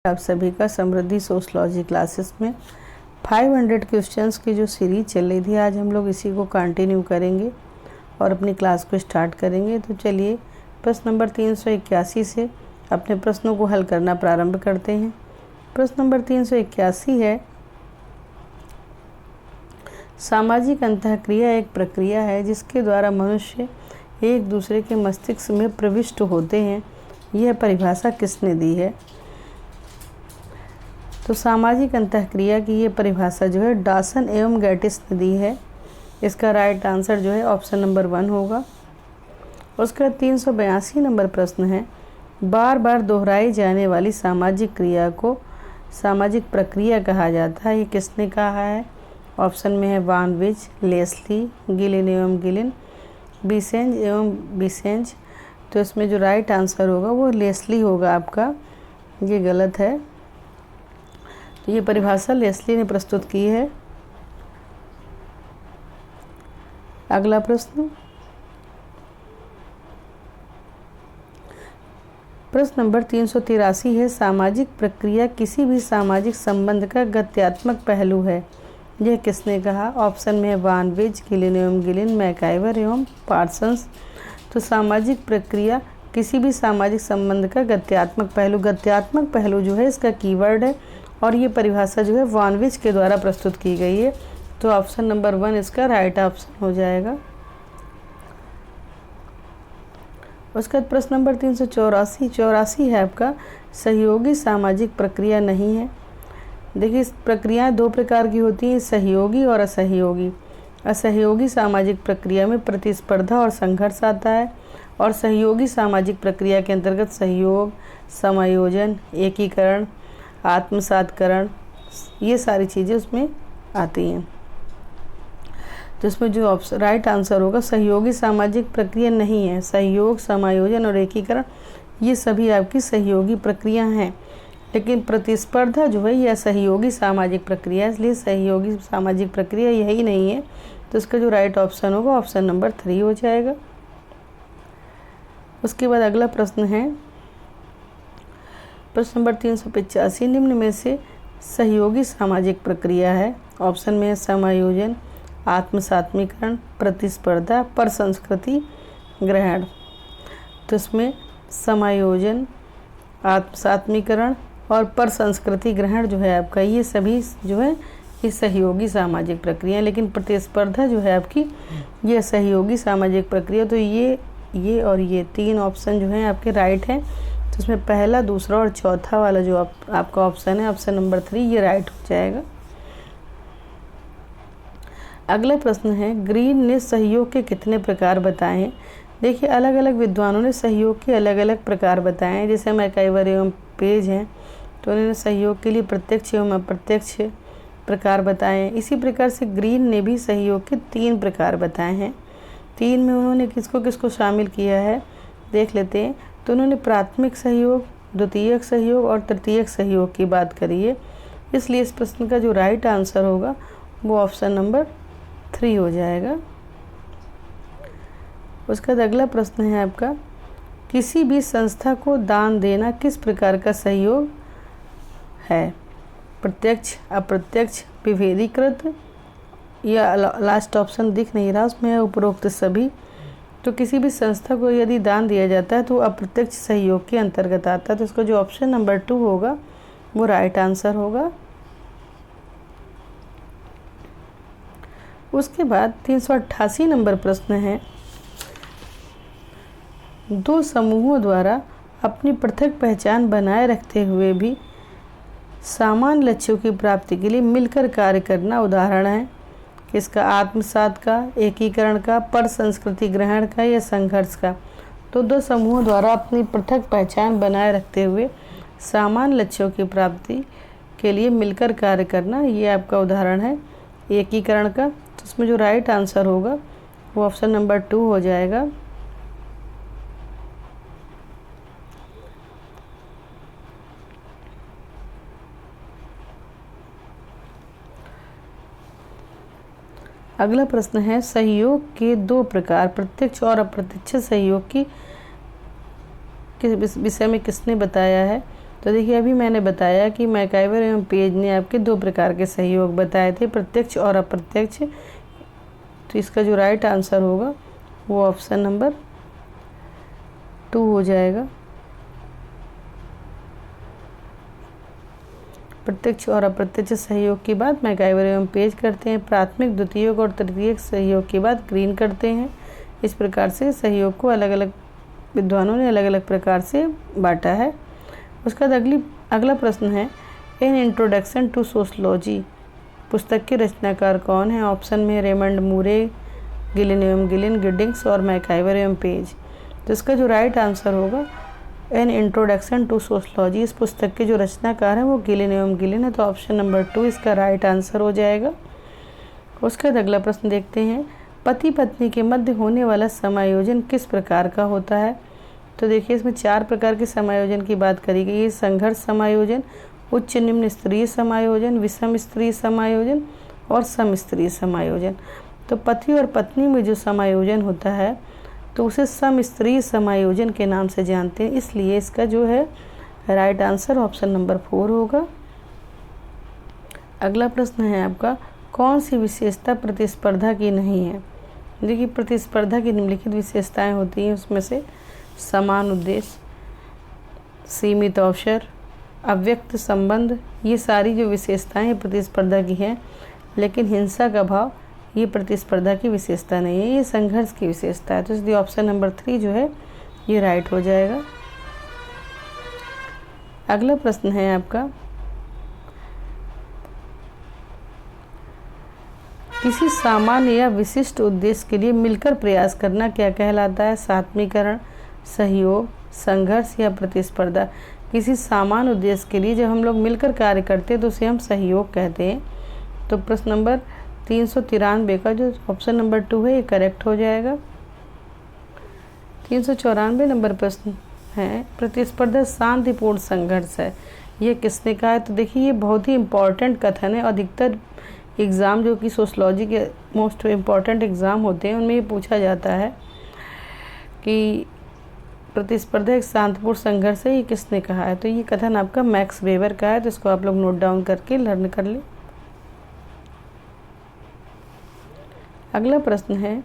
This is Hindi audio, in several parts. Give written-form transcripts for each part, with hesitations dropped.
आप सभी का समृद्धि सोशलॉजी क्लासेस में 500 क्वेश्चंस की जो सीरीज चल रही थी, आज हम लोग इसी को कंटिन्यू करेंगे और अपनी क्लास को स्टार्ट करेंगे। तो चलिए प्रश्न नंबर 381 से अपने प्रश्नों को हल करना प्रारंभ करते हैं। प्रश्न नंबर 381 है, सामाजिक अंतःक्रिया एक प्रक्रिया है जिसके द्वारा मनुष्य एक दूसरे के मस्तिष्क में प्रविष्ट होते हैं। यह परिभाषा किसने दी है? तो सामाजिक अंतःक्रिया की ये परिभाषा जो है डॉसन एवं गैटिस ने दी है। इसका राइट आंसर जो है ऑप्शन नंबर 1 होगा। उसका 382 नंबर प्रश्न है, बार बार दोहराई जाने वाली सामाजिक क्रिया को सामाजिक प्रक्रिया कहा जाता है। ये किसने कहा है? ऑप्शन में है वान विच, लेस्ली, गिलिन एवं गिलिन, बिसेंज एवं बिसेंज। तो इसमें जो राइट आंसर होगा वो लेस्ली होगा आपका, ये गलत है। तो ये परिभाषा लेस्ली ने प्रस्तुत की है। अगला प्रश्न, प्रश्न नंबर 383 है, सामाजिक प्रक्रिया किसी भी सामाजिक संबंध का गत्यात्मक पहलू है। यह किसने कहा? ऑप्शन में है वान विच, गिलिन एवं गिलिन, मैकाइवर एवं पार्सन्स। तो सामाजिक प्रक्रिया किसी भी सामाजिक संबंध का गत्यात्मक पहलू जो है इसका कीवर्ड है और ये परिभाषा जो है वान विच के द्वारा प्रस्तुत की गई है। तो ऑप्शन नंबर 1 इसका राइट ऑप्शन हो जाएगा। उसका प्रश्न नंबर 384 है आपका, सहयोगी सामाजिक प्रक्रिया नहीं है। देखिए, इस प्रक्रियाएं दो प्रकार की होती हैं, सहयोगी और असहयोगी। असहयोगी सामाजिक प्रक्रिया में प्रतिस्पर्धा और संघर्ष आता है और सहयोगी सामाजिक प्रक्रिया के अंतर्गत सहयोग, समायोजन, एकीकरण, आत्मसातकरण, ये सारी चीज़ें उसमें आती हैं। तो इसमें जो राइट आंसर होगा सहयोगी सामाजिक प्रक्रिया नहीं है। सहयोग, समायोजन और एकीकरण ये सभी आपकी सहयोगी प्रक्रिया हैं, लेकिन प्रतिस्पर्धा जो है यह सहयोगी सामाजिक प्रक्रिया है, इसलिए सहयोगी सामाजिक प्रक्रिया यही नहीं है। तो इसका जो राइट ऑप्शन होगा ऑप्शन नंबर 3 हो जाएगा। उसके बाद अगला प्रश्न है, प्रश्न नंबर 385, निम्न में से सहयोगी सामाजिक प्रक्रिया है। ऑप्शन में है समायोजन, आत्मसात्मीकरण, प्रतिस्पर्धा, परसंस्कृति ग्रहण। तो इसमें समायोजन, आत्मसात्मीकरण और परसंस्कृति ग्रहण जो है आपका, ये सभी जो है ये सहयोगी सामाजिक प्रक्रिया है, लेकिन प्रतिस्पर्धा जो है आपकी ये सहयोगी सामाजिक प्रक्रिया। तो ये और ये 3 ऑप्शन जो हैं आपके राइट हैं। तो इसमें पहला, दूसरा और चौथा वाला जो आपका ऑप्शन है ऑप्शन नंबर 3 ये राइट हो जाएगा। अगला प्रश्न है, ग्रीन ने सहयोग के कितने प्रकार बताए हैं? देखिए, अलग अलग विद्वानों ने सहयोग के अलग अलग प्रकार बताए हैं। जैसे मैकाइवर एवं पेज हैं तो उन्होंने सहयोग के लिए प्रत्यक्ष एवं अप्रत्यक्ष प्रकार बताए हैं। इसी प्रकार से ग्रीन ने भी सहयोग के 3 प्रकार बताए हैं। 3 में उन्होंने किसको किसको शामिल किया है देख लेते हैं। तो उन्होंने प्राथमिक सहयोग, द्वितीयक सहयोग और तृतीयक सहयोग की बात करी है, इसलिए इस प्रश्न का जो राइट आंसर होगा वो ऑप्शन नंबर 3 हो जाएगा। उसका अगला प्रश्न है आपका, किसी भी संस्था को दान देना किस प्रकार का सहयोग है? प्रत्यक्ष, अप्रत्यक्ष, विभेदीकृत, या लास्ट ऑप्शन दिख नहीं रहा उसमें उपरोक्त सभी। तो किसी भी संस्था को यदि दान दिया जाता है तो अप्रत्यक्ष सहयोग के अंतर्गत आता है। तो इसका जो ऑप्शन नंबर 2 होगा वो राइट आंसर होगा। उसके बाद 388 नंबर प्रश्न है, 2 समूहों द्वारा अपनी पृथक पहचान बनाए रखते हुए भी समान लक्ष्यों की प्राप्ति के लिए मिलकर कार्य करना उदाहरण है किसका? आत्मसात का, एकीकरण का, पर संस्कृति ग्रहण का या संघर्ष का। तो 2 समूहों द्वारा अपनी पृथक पहचान बनाए रखते हुए समान लक्ष्यों की प्राप्ति के लिए मिलकर कार्य करना, ये आपका उदाहरण है एकीकरण का। तो उसमें जो राइट आंसर होगा वो ऑप्शन नंबर 2 हो जाएगा। अगला प्रश्न है, सहयोग के 2 प्रकार प्रत्यक्ष और अप्रत्यक्ष सहयोग की विषय में किसने बताया है? तो देखिए अभी मैंने बताया कि मैकाइवर एवं पेज ने आपके दो प्रकार के सहयोग बताए थे, प्रत्यक्ष और अप्रत्यक्ष। तो इसका जो राइट आंसर होगा वो ऑप्शन नंबर 2 हो जाएगा। प्रत्यक्ष और अप्रत्यक्ष सहयोग की बात मैकाइवर एवं पेज करते हैं, प्राथमिक, द्वितीयक और तृतीयक सहयोग की बात ग्रीन करते हैं। इस प्रकार से सहयोग को अलग अलग विद्वानों ने अलग अलग प्रकार से बांटा है। उसका बाद अगला प्रश्न है, इन इंट्रोडक्शन टू सोशलॉजी पुस्तक के रचनाकार कौन है? ऑप्शन में रेमंड मूरे, गिलिन एवं गिलिन, गिडिंग्स और मैकाइवर एवं पेज। तो इसका जो राइट आंसर होगा एन इंट्रोडक्शन टू सोशलॉजी, इस पुस्तक के जो रचनाकार हैं वो गिलिन एवं गिलिन है। तो ऑप्शन नंबर 2 इसका राइट आंसर हो जाएगा। उसका अगला प्रश्न देखते हैं, पति पत्नी के मध्य होने वाला समायोजन किस प्रकार का होता है? तो देखिए इसमें 4 प्रकार के समायोजन की बात करी गई है। संघर्ष समायोजन, उच्च निम्न स्तरीय समायोजन, विषम स्तरीय समायोजन और सम स्तरीय समायोजन। तो पति और पत्नी में जो समायोजन होता है तो उसे सम स्तरीय समायोजन के नाम से जानते हैं, इसलिए इसका जो है राइट आंसर ऑप्शन नंबर 4 होगा। अगला प्रश्न है आपका, कौन सी विशेषता प्रतिस्पर्धा की नहीं है? देखिए प्रतिस्पर्धा की निम्नलिखित विशेषताएं होती हैं, उसमें से समान उद्देश्य, सीमित अवसर, अव्यक्त संबंध, ये सारी जो विशेषताएं प्रतिस्पर्धा की हैं। लेकिन हिंसा का भाव ये प्रतिस्पर्धा की विशेषता नहीं है, ये संघर्ष की विशेषता है। तो इसलिए ऑप्शन नंबर 3 जो है ये राइट हो जाएगा। अगला प्रश्न है आपका, किसी सामान्य या विशिष्ट उद्देश्य के लिए मिलकर प्रयास करना क्या कहलाता है? सात्मीकरण, सहयोग, संघर्ष या प्रतिस्पर्धा? किसी सामान्य उद्देश्य के लिए जब हम लोग मिलकर कार्य करते हैं तो उसे हम सहयोग कहते हैं। तो प्रश्न नंबर 393 का जो ऑप्शन नंबर 2 है ये करेक्ट हो जाएगा। 394 नंबर प्रश्न है, प्रतिस्पर्धा शांतिपूर्ण संघर्ष है, ये किसने कहा है? तो देखिए ये बहुत ही इम्पॉर्टेंट कथन है। अधिकतर एग्ज़ाम जो कि सोशलॉजी के मोस्ट इम्पॉर्टेंट एग्ज़ाम होते हैं उनमें ये पूछा जाता है कि प्रतिस्पर्धा एक शांतिपूर्ण संघर्ष है, ये किसने कहा है? तो ये कथन आपका मैक्स वेबर का है। तो इसको आप लोग नोट डाउन करके लर्न कर लें। अगला प्रश्न है,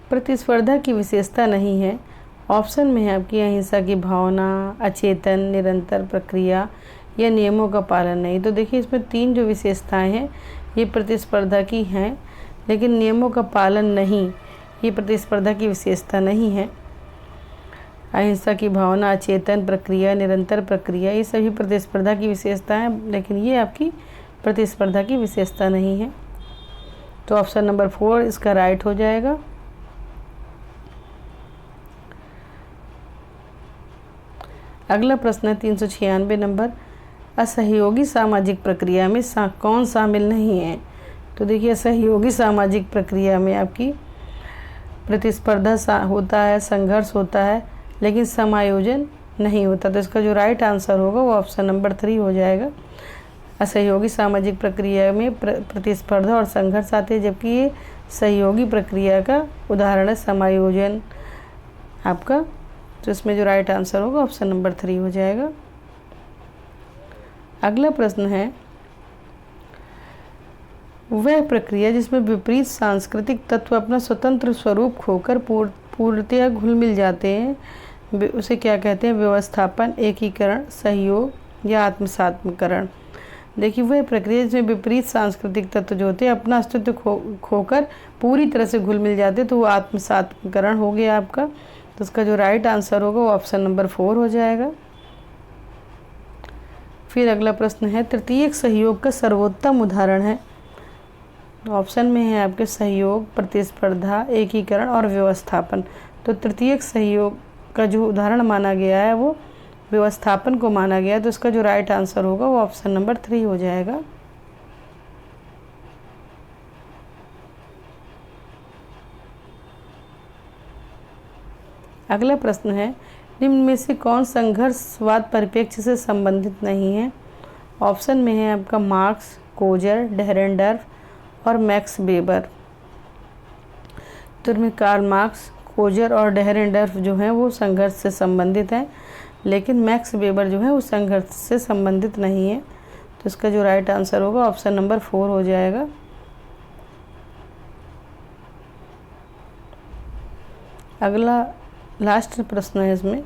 प्रतिस्पर्धा की विशेषता नहीं है। ऑप्शन में है आपकी अहिंसा की भावना, अचेतन, निरंतर प्रक्रिया या नियमों का पालन नहीं। तो देखिए इसमें 3 जो विशेषताएं हैं ये प्रतिस्पर्धा की हैं, लेकिन नियमों का पालन नहीं, ये प्रतिस्पर्धा की विशेषता नहीं है। अहिंसा की भावना, अचेतन प्रक्रिया, निरंतर प्रक्रिया, ये सभी प्रतिस्पर्धा की विशेषताएं हैं, लेकिन ये आपकी प्रतिस्पर्धा की विशेषता नहीं है। तो ऑप्शन नंबर 4 इसका राइट हो जाएगा। अगला प्रश्न है 396 नंबर, असहयोगी सामाजिक प्रक्रिया में कौन शामिल नहीं है? तो देखिए असहयोगी सामाजिक प्रक्रिया में आपकी प्रतिस्पर्धा होता है, संघर्ष होता है, लेकिन समायोजन नहीं होता। तो इसका जो राइट आंसर होगा वो ऑप्शन नंबर 3 हो जाएगा। असहयोगी सामाजिक प्रक्रिया में प्रतिस्पर्धा और संघर्ष आते हैं, जबकि ये सहयोगी प्रक्रिया का उदाहरण है समायोजन आपका। तो इसमें जो राइट आंसर होगा ऑप्शन नंबर 3 हो जाएगा। अगला प्रश्न है, वह प्रक्रिया जिसमें विपरीत सांस्कृतिक तत्व अपना स्वतंत्र स्वरूप खोकर पूर्णतया घुल मिल जाते हैं, उसे क्या कहते हैं? व्यवस्थापन, एकीकरण, सहयोग या आत्मसात्मीकरण? देखिए वह प्रक्रिया जिसमें विपरीत सांस्कृतिक तत्व जो होते हैं अपना अस्तित्व खोकर पूरी तरह से घुल मिल जाते हैं, तो वो आत्मसात्मीकरण हो गया आपका। तो इसका जो राइट आंसर होगा वो ऑप्शन नंबर 4 हो जाएगा। फिर अगला प्रश्न है, तृतीयक सहयोग का सर्वोत्तम उदाहरण है? ऑप्शन में है आपके सहयोग, प्रतिस्पर्धा, एकीकरण और व्यवस्थापन। तो तृतीयक सहयोग का जो उदाहरण माना गया है वो व्यवस्थापन को माना गया है। तो इसका जो राइट आंसर होगा वो ऑप्शन नंबर 3 हो जाएगा। अगला प्रश्न है, निम्न में से कौन संघर्षवाद परिप्रेक्ष्य से संबंधित नहीं है? ऑप्शन में है आपका मार्क्स, कोजर, डेहरेंडर्फ और मैक्स वेबर। तो इनमें कार्ल मार्क्स, कोजर और डेहरेंडर्फ जो हैं वो संघर्ष से संबंधित हैं, लेकिन मैक्स वेबर जो है वो संघर्ष से संबंधित नहीं है। तो इसका जो राइट आंसर होगा ऑप्शन नंबर 4 हो जाएगा। अगला लास्ट प्रश्न है इसमें,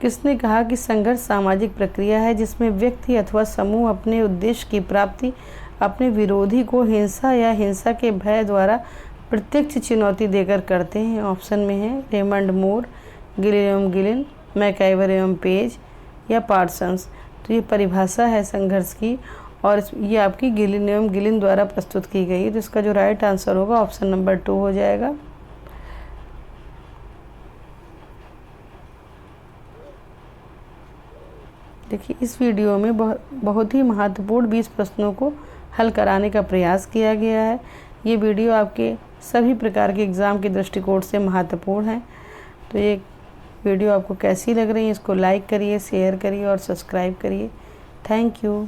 किसने कहा कि संघर्ष सामाजिक प्रक्रिया है जिसमें व्यक्ति अथवा समूह अपने उद्देश्य की प्राप्ति अपने विरोधी को हिंसा या हिंसा के भय द्वारा प्रत्यक्ष चुनौती देकर करते हैं। ऑप्शन में है रेमंड मूर, गिलियम गिलिन, मैकआइवर एवं पेज या पार्सन्स। तो ये परिभाषा है संघर्ष की और ये आपकी गिलिन एवं गिलिन द्वारा प्रस्तुत की गई है। तो इसका जो राइट आंसर होगा ऑप्शन नंबर 2 हो जाएगा। देखिए इस वीडियो में बहुत ही महत्वपूर्ण 20 प्रश्नों को हल कराने का प्रयास किया गया है। ये वीडियो आपके सभी प्रकार के एग्ज़ाम के दृष्टिकोण से महत्वपूर्ण है। तो ये वीडियो आपको कैसी लग रही है, इसको लाइक करिए, शेयर करिए और सब्सक्राइब करिए। Thank you.